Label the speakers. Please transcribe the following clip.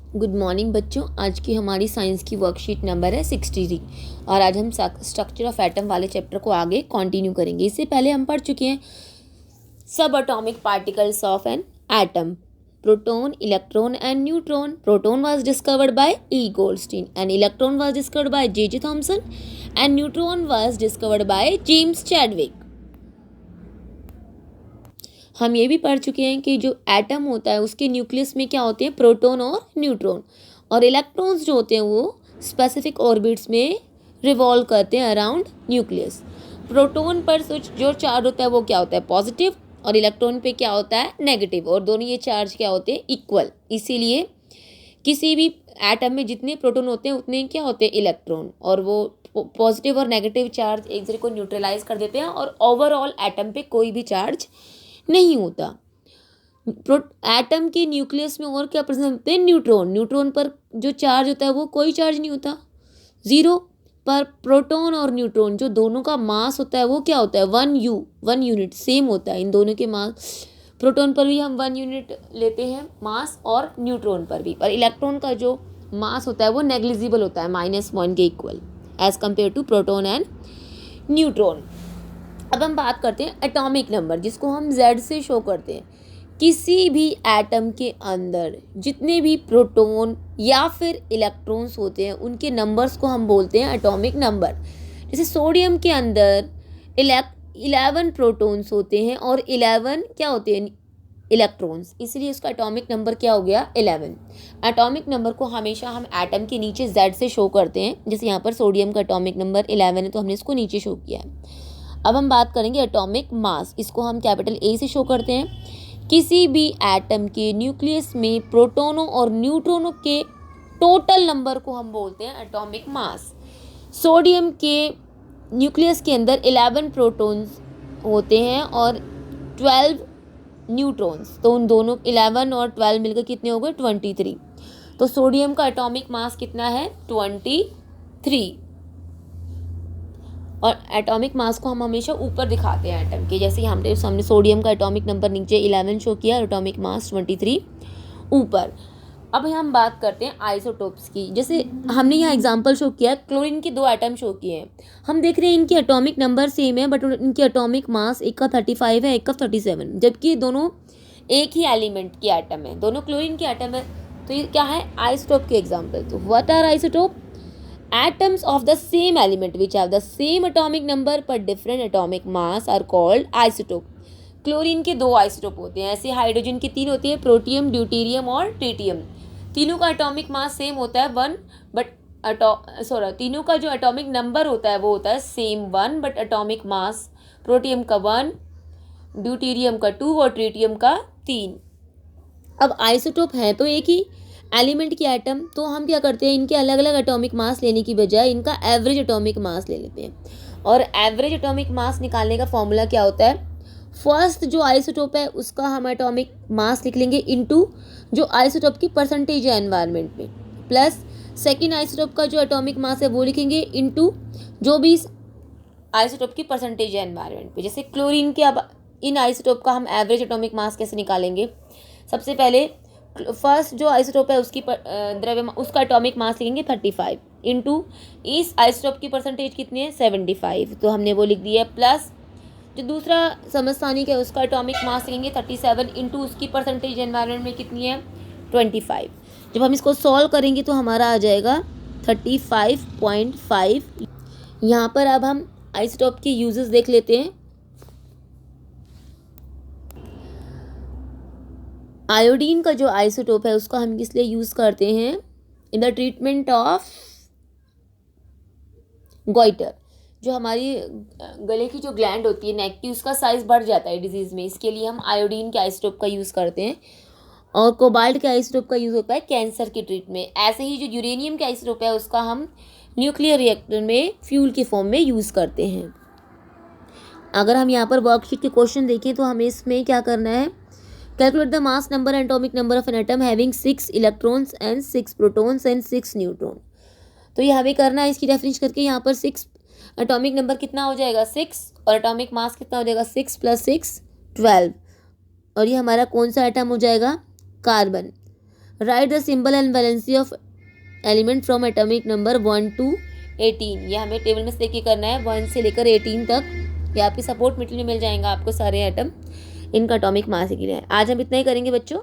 Speaker 1: Good morning बच्चों। आज की हमारी साइंस की वर्कशीट नंबर है 63 और आज हम स्ट्रक्चर ऑफ एटम वाले चैप्टर को आगे कंटिन्यू करेंगे। इससे पहले हम पढ़ चुके हैं सब atomic particles of an atom, proton, electron and neutron. Proton was discovered by E Goldstein and electron was discovered by J Thomson and neutron was discovered by James Chadwick. हम ये भी पढ़ चुके हैं कि जो एटम होता है उसके न्यूक्लियस में क्या होते हैं, प्रोटॉन और न्यूट्रॉन, और इलेक्ट्रॉन्स जो होते हैं वो स्पेसिफिक ऑर्बिट्स में रिवॉल्व करते हैं अराउंड न्यूक्लियस। प्रोटॉन पर जो चार्ज होता है वो क्या होता है, पॉजिटिव, और इलेक्ट्रॉन पे क्या होता है, नेगेटिव, और दोनों ये चार्ज क्या होते हैं, इक्वल। इसीलिए किसी भी एटम में जितने प्रोटॉन होते हैं उतने क्या होते हैं, इलेक्ट्रॉन, और वो पॉजिटिव और नेगेटिव चार्ज एक दूसरे को न्यूट्रलाइज कर देते हैं और ओवरऑल एटम पे कोई भी चार्ज नहीं होता। एटम के न्यूक्लियस में और क्या प्रेजेंट होते हैं, न्यूट्रॉन। न्यूट्रॉन पर जो चार्ज होता है वो कोई चार्ज नहीं होता, जीरो। पर प्रोटॉन और न्यूट्रॉन जो दोनों का मास होता है वो क्या होता है, 1 यूनिट सेम होता है इन दोनों के मास। प्रोटॉन पर भी हम 1 यूनिट लेते हैं मास, और न्यूट्रॉन पर भी। पर इलेक्ट्रॉन का जो मास होता है वो नेग्लिजिबल होता है, -1 के equal as compare to proton and neutron. अब हम बात करते हैं एटॉमिक नंबर, जिसको हम Z से शो करते हैं। किसी भी एटम के अंदर जितने भी प्रोटॉन या फिर इलेक्ट्रॉन्स होते हैं उनके नंबर्स को हम बोलते हैं एटॉमिक नंबर। जैसे सोडियम के अंदर 11 प्रोटॉन्स होते हैं और 11 क्या होते हैं, इलेक्ट्रॉन्स, इसलिए उसका एटॉमिक नंबर क्या हो गया, 11। एटॉमिक नंबर को हमेशा हम एटम के नीचे Z से शो करते हैं। जैसे यहाँ पर सोडियम का एटॉमिक नंबर 11 है तो हमने इसको नीचे शो किया है। अब हम बात करेंगे एटॉमिक मास, इसको हम कैपिटल A से शो करते हैं। किसी भी एटम के न्यूक्लियस में प्रोटॉनों और न्यूट्रॉनों के टोटल नंबर को हम बोलते हैं एटॉमिक मास। सोडियम के न्यूक्लियस के अंदर 11 प्रोटॉन्स होते हैं और 12 न्यूट्रॉन्स, तो उन दोनों 11 और 12 मिलकर कितने हो गए, 23। तो सोडियम का एटॉमिक मास कितना है, 23। और एटॉमिक मास को हम हमेशा ऊपर दिखाते हैं एटम के। जैसे हमने सोडियम का एटॉमिक नंबर नीचे 11 शो किया, एटॉमिक मास 23 ऊपर। अब हम बात करते हैं आइसोटोप्स की। जैसे हमने यहाँ एग्जांपल शो किया, क्लोरीन के 2 एटम शो किए हैं। हम देख रहे हैं इनके एटॉमिक नंबर सेम है, बट इनके एटॉमिक मास एक का 35 है, एक का 37, जबकि दोनों एक ही एलिमेंट के एटम है, दोनों क्लोरीन के एटम है। तो ये क्या है, आइसोटोप के एग्जाम्पल। तो what are isotope? Atoms of the same element which have the same atomic number but different atomic mass are called isotope. Chlorine के 2 आइसोटोप होते हैं, ऐसे हाइड्रोजन की 3 होती है, प्रोटियम, ड्यूटेरियम और ट्रिटियम। तीनों का एटॉमिक मास सेम होता है 1, बट तीनों का जो एटॉमिक नंबर होता है वो होता है same 1, but atomic mass protium का 1, ड्यूटेरियम का 2 और ट्रिटियम का 3। अब आइसोटोप है तो एक ही एलिमेंट की एटम, तो हम क्या करते हैं, इनके अलग अलग एटॉमिक मास लेने की बजाय इनका एवरेज एटॉमिक मास ले लेते हैं। और एवरेज एटॉमिक मास निकालने का फॉर्मूला क्या होता है, फर्स्ट जो आइसोटोप है उसका हम एटॉमिक मास लिख लेंगे इनटू जो आइसोटोप की परसेंटेज है एनवायरनमेंट में, प्लस सेकेंड आइसोटोप का जो एटॉमिक मास है वो लिखेंगे इनटू जो भी आइसोटोप की परसेंटेज है एनवायरनमेंट पे। जैसे क्लोरीन के, अब इन आइसोटोप का हम एवरेज एटॉमिक मास कैसे निकालेंगे, सबसे पहले फर्स्ट जो आइसोटोप है उसकी उसका एटॉमिक मास लिखेंगे 35 इनटू इस आइसोटोप की परसेंटेज कितनी है, 75, तो हमने वो लिख दिया, प्लस जो दूसरा समस्थानिक है उसका एटॉमिक मास लिखेंगे 37 इनटू उसकी परसेंटेज एनवायरनमेंट में कितनी है, 25। जब हम इसको सॉल्व करेंगे तो हमारा आ जाएगा 35.5। यहाँ पर अब हम आइसोटोप के यूजेस देख लेते हैं। आयोडीन का जो आइसोटोप है उसका हम किस लिए यूज़ करते हैं, in the treatment of goitre. जो हमारी गले की जो ग्लैंड होती है नेक की, उसका साइज बढ़ जाता है डिजीज़ में, इसके लिए हम आयोडीन के आइसोटोप का यूज़ करते हैं। और कोबाल्ट के आइसोटोप का यूज़ होता है कैंसर की ट्रीट में। ऐसे ही जो यूरेनियम के आइसोटोप है उसका हम न्यूक्लियर रिएक्टर में फ्यूल के फॉर्म में यूज़ करते हैं। अगर हम यहाँ पर वर्कशीट के क्वेश्चन देखें तो हमें इसमें क्या करना है, calculate the mass number and atomic number of an atom having 6 electrons and 6 protons and 6 neutron. तो ये हमें करना है, इसकी रेफरेंस करके यहाँ पर 6 एटॉमिक नंबर कितना हो जाएगा, 6, और एटॉमिक मास कितना हो जाएगा, 6 + 6 12। और ये हमारा कौन सा एटम हो जाएगा, carbon. Right the symbol and valency of element from atomic number 1 to 18। ये हमें टेबल में से लेके करना है 1 से लेकर 18 तक। ये आपकी सपोर्ट मटेरियल में मिल जाएगा आपको सारे एटम, इनका एटॉमिक मास के लिए। आज हम इतना ही करेंगे बच्चों।